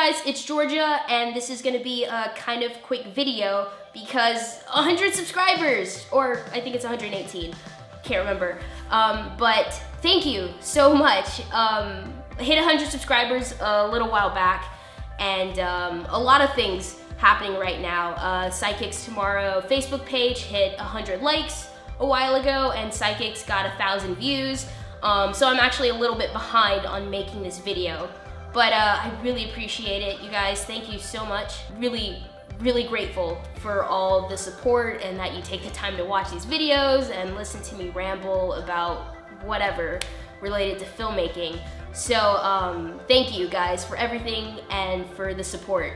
guys, it's Georgia, and this is gonna be a kind of quick video because 100 subscribers, or I think it's 118, can't remember. But thank you so much. I hit 100 subscribers a little while back, and a lot of things happening right now. Psychics Tomorrow Facebook page hit 100 likes a while ago, and Psychics got 1,000 views. So I'm actually a little bit behind on making this video. But I really appreciate it, you guys. Thank you so much. Really, really grateful for all the support and that you take the time to watch these videos and listen to me ramble about whatever related to filmmaking. So thank you guys for everything and for the support.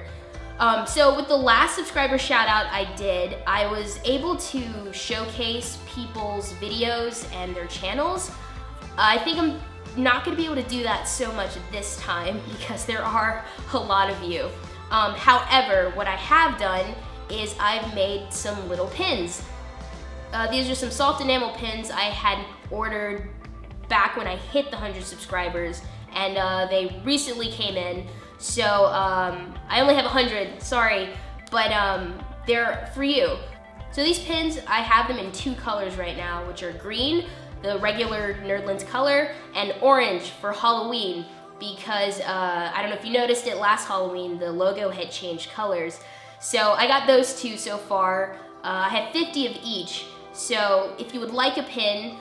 So with the last subscriber shout out I did, I was able to showcase people's videos and their channels. I think I'm not gonna be able to do that so much this time because there are a lot of you. However, what I have done is I've made some little pins. These are some soft enamel pins I had ordered back when I hit the 100 subscribers, and they recently came in. So I only have 100, sorry, but they're for you. So these pins, I have them in 2 colors right now, which are green, the regular NerdLens color, and orange for Halloween, because I don't know if you noticed it last Halloween, the logo had changed colors. So I got those 2 so far. I have 50 of each. So if you would like a pin,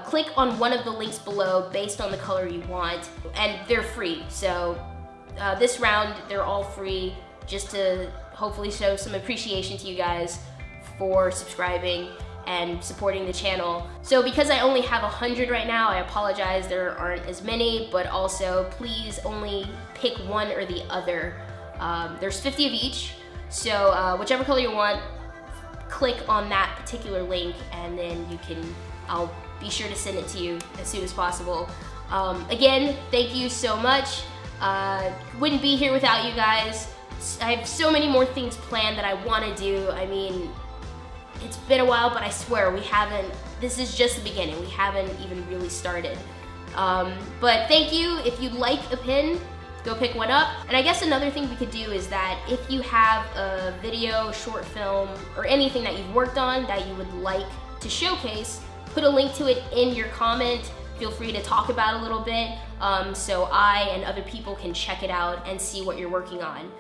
click on one of the links below based on the color you want, and they're free. So this round, they're all free, just to hopefully show some appreciation to you guys for subscribing and supporting the channel. So because I only have 100 right now, I apologize there aren't as many, but also please only pick one or the other. There's 50 of each, so whichever color you want, click on that particular link, and then I'll be sure to send it to you as soon as possible. Again, thank you so much. Wouldn't be here without you guys. I have so many more things planned that I want to do. I mean, it's been a while, but I swear this is just the beginning. We haven't even really started. But thank you. If you'd like a pin, go pick one up. And I guess another thing we could do is that if you have a video, short film, or anything that you've worked on that you would like to showcase, put a link to it in your comment. Feel free to talk about it a little bit, so I and other people can check it out and see what you're working on.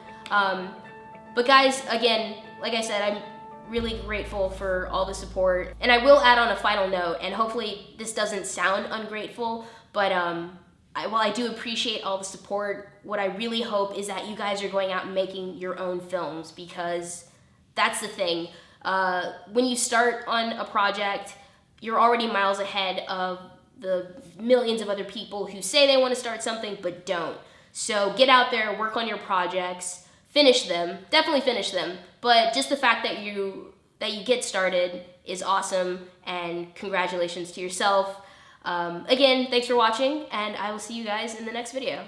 But guys, again, like I said, I'm really grateful for all the support. And I will add on a final note, and hopefully this doesn't sound ungrateful, but while I do appreciate all the support, what I really hope is that you guys are going out and making your own films, because that's the thing. When you start on a project, you're already miles ahead of the millions of other people who say they want to start something but don't. So get out there, work on your projects, finish them, definitely finish them, but just the fact that you get started is awesome, and congratulations to yourself. Again, thanks for watching, and I will see you guys in the next video.